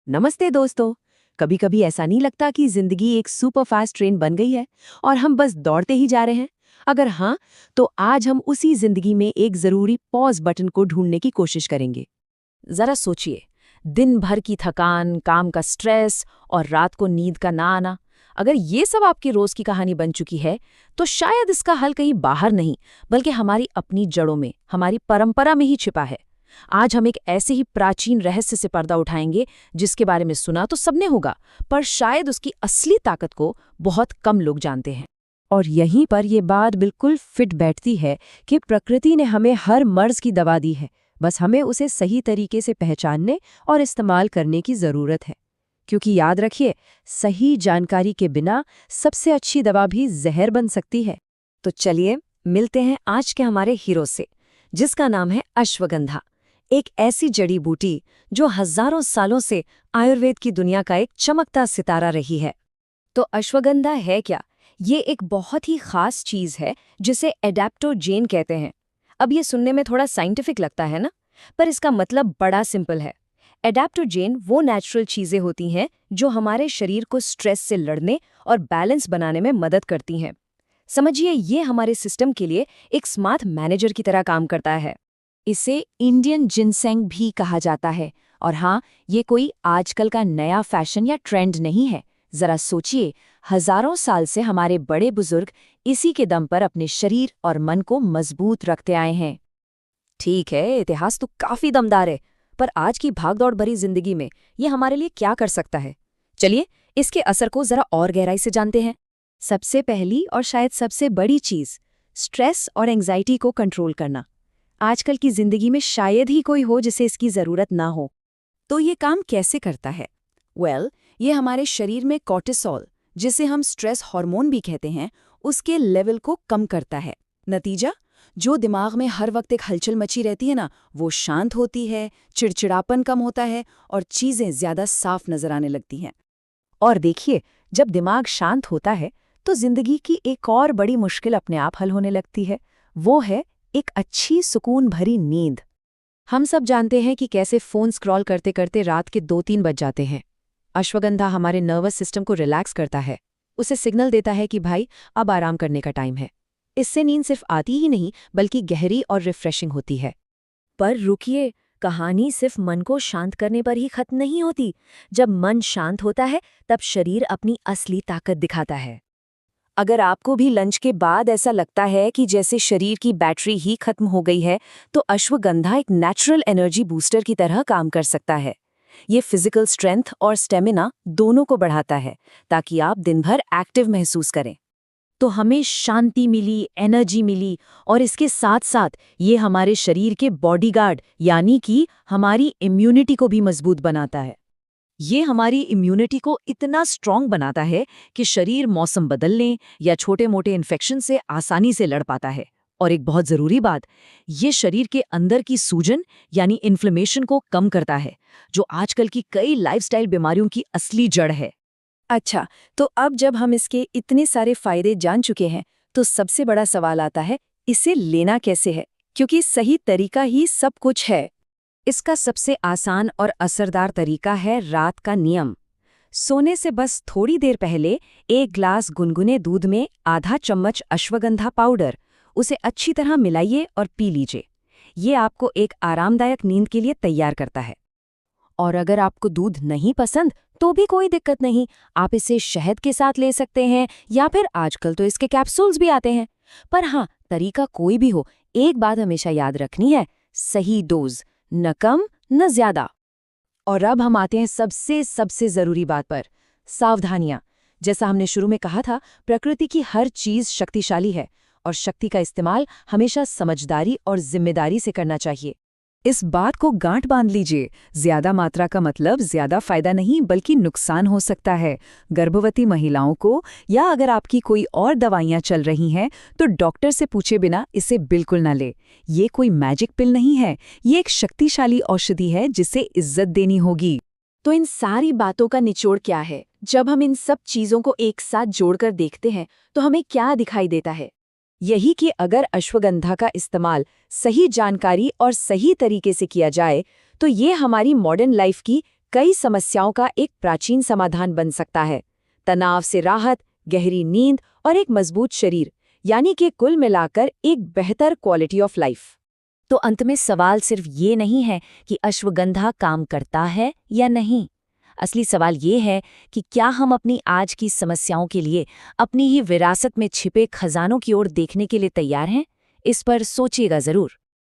नमस्ते दोस्तों। कभी कभी ऐसा नहीं लगता कि जिंदगी एक सुपरफास्ट ट्रेन बन गई है और हम बस दौड़ते ही जा रहे हैं? अगर हाँ, तो आज हम उसी जिंदगी में एक जरूरी पॉज बटन को ढूंढने की कोशिश करेंगे। जरा सोचिए, दिन भर की थकान, काम का स्ट्रेस और रात को नींद का ना आना। अगर ये सब आपकी रोज की कहानी बन चुकी है, तो शायद इसका हल कहीं बाहर नहीं, बल्कि हमारी अपनी जड़ों में, हमारी परंपरा में ही छिपा है। आज हम एक ऐसे ही प्राचीन रहस्य से पर्दा उठाएंगे जिसके बारे में सुना तो सबने होगा, पर शायद उसकी असली ताकत को बहुत कम लोग जानते हैं। और यहीं पर ये बात बिल्कुल फिट बैठती है कि प्रकृति ने हमें हर मर्ज की दवा दी है, बस हमें उसे सही तरीके से पहचानने और इस्तेमाल करने की ज़रूरत है। क्योंकि याद रखिए, सही जानकारी के बिना सबसे अच्छी दवा भी जहर बन सकती है। तो चलिए मिलते हैं आज के हमारे हीरो से, जिसका नाम है अश्वगंधा। एक ऐसी जड़ी बूटी जो हजारों सालों से आयुर्वेद की दुनिया का एक चमकता सितारा रही है। तो अश्वगंधा है क्या? ये एक बहुत ही खास चीज है जिसे एडेप्टोजेन कहते हैं। अब ये सुनने में थोड़ा साइंटिफिक लगता है ना, पर इसका मतलब बड़ा सिंपल है। एडेप्टोजेन वो नेचुरल चीजें होती हैं जो हमारे शरीर को स्ट्रेस से लड़ने और बैलेंस बनाने में मदद करती हैं। समझिए, ये हमारे सिस्टम के लिए एक स्मार्ट मैनेजर की तरह काम करता है। इसे इंडियन जिनसेंग भी कहा जाता है। और हाँ, ये कोई आजकल का नया फैशन या ट्रेंड नहीं है। जरा सोचिए, हजारों साल से हमारे बड़े बुजुर्ग इसी के दम पर अपने शरीर और मन को मजबूत रखते आए हैं। ठीक है, इतिहास तो काफी दमदार है, पर आज की भागदौड़ भरी जिंदगी में ये हमारे लिए क्या कर सकता है? चलिए इसके असर को जरा और गहराई से जानते हैं। सबसे पहली और शायद सबसे बड़ी चीज, स्ट्रेस और एंग्जाइटी को कंट्रोल करना। आजकल की जिंदगी में शायद ही कोई हो जिसे इसकी जरूरत ना हो। तो ये काम कैसे करता है? ये हमारे शरीर में कॉर्टिसोल, जिसे हम स्ट्रेस हार्मोन भी कहते हैं, उसके लेवल को कम करता है। नतीजा, जो दिमाग में हर वक्त एक हलचल मची रहती है ना, वो शांत होती है, चिड़चिड़ापन कम होता है और चीजें ज्यादा साफ नजर आने लगती हैं। और देखिए, जब दिमाग शांत होता है तो जिंदगी की एक और बड़ी मुश्किल अपने आप हल होने लगती है। वो है एक अच्छी सुकून भरी नींद। हम सब जानते हैं कि कैसे फोन स्क्रॉल करते करते रात के 2-3 बज जाते हैं। अश्वगंधा हमारे नर्वस सिस्टम को रिलैक्स करता है, उसे सिग्नल देता है कि भाई अब आराम करने का टाइम है। इससे नींद सिर्फ आती ही नहीं, बल्कि गहरी और रिफ्रेशिंग होती है। पर रुकिए, कहानी सिर्फ मन को शांत करने पर ही खत्म नहीं होती। जब मन शांत होता है, तब शरीर अपनी असली ताकत दिखाता है। अगर आपको भी लंच के बाद ऐसा लगता है कि जैसे शरीर की बैटरी ही खत्म हो गई है, तो अश्वगंधा एक नेचुरल एनर्जी बूस्टर की तरह काम कर सकता है। ये फिजिकल स्ट्रेंथ और स्टेमिना दोनों को बढ़ाता है, ताकि आप दिन भर एक्टिव महसूस करें। तो हमें शांति मिली, एनर्जी मिली, और इसके साथ साथ ये हमारे शरीर के बॉडीगार्ड यानी कि हमारी इम्यूनिटी को भी मजबूत बनाता है। ये हमारी इम्यूनिटी को इतना स्ट्रांग बनाता है कि शरीर मौसम बदलने या छोटे मोटे इन्फेक्शन से आसानी से लड़ पाता है। और एक बहुत ज़रूरी बात, ये शरीर के अंदर की सूजन यानी इन्फ्लेमेशन को कम करता है, जो आजकल की कई लाइफस्टाइल बीमारियों की असली जड़ है। अच्छा, तो अब जब हम इसके इतने सारे फायदे जान चुके हैं, तो सबसे बड़ा सवाल आता है, इसे लेना कैसे है? क्योंकि सही तरीका ही सब कुछ है। इसका सबसे आसान और असरदार तरीका है रात का नियम। सोने से बस थोड़ी देर पहले 1 ग्लास गुनगुने दूध में आधा चम्मच अश्वगंधा पाउडर, उसे अच्छी तरह मिलाइए और पी लीजिए। ये आपको एक आरामदायक नींद के लिए तैयार करता है। और अगर आपको दूध नहीं पसंद, तो भी कोई दिक्कत नहीं, आप इसे शहद के साथ ले सकते हैं, या फिर आजकल तो इसके कैप्सूल्स भी आते हैं। पर हाँ, तरीका कोई भी हो, एक बात हमेशा याद रखनी है, सही डोज, न कम न ज्यादा। और अब हम आते हैं सबसे ज़रूरी बात पर, सावधानियां। जैसा हमने शुरू में कहा था, प्रकृति की हर चीज़ शक्तिशाली है, और शक्ति का इस्तेमाल हमेशा समझदारी और जिम्मेदारी से करना चाहिए। इस बात को गांठ बांध लीजिए, ज्यादा मात्रा का मतलब ज्यादा फायदा नहीं, बल्कि नुकसान हो सकता है। गर्भवती महिलाओं को, या अगर आपकी कोई और दवाइयां चल रही हैं, तो डॉक्टर से पूछे बिना इसे बिल्कुल ना ले। ये कोई मैजिक पिल नहीं है, ये एक शक्तिशाली औषधि है जिसे इज्जत देनी होगी। तो इन सारी बातों का निचोड़ क्या है? जब हम इन सब चीज़ों को एक साथ जोड़कर देखते हैं, तो हमें क्या दिखाई देता है? यही कि अगर अश्वगंधा का इस्तेमाल सही जानकारी और सही तरीके से किया जाए, तो ये हमारी मॉडर्न लाइफ की कई समस्याओं का एक प्राचीन समाधान बन सकता है। तनाव से राहत, गहरी नींद और एक मजबूत शरीर, यानी कि कुल मिलाकर एक बेहतर क्वालिटी ऑफ लाइफ। तो अंत में सवाल सिर्फ ये नहीं है कि अश्वगंधा काम करता है या नहीं। असली सवाल ये है कि क्या हम अपनी आज की समस्याओं के लिए अपनी ही विरासत में छिपे खजानों की ओर देखने के लिए तैयार हैं? इस पर सोचिएगा जरूर।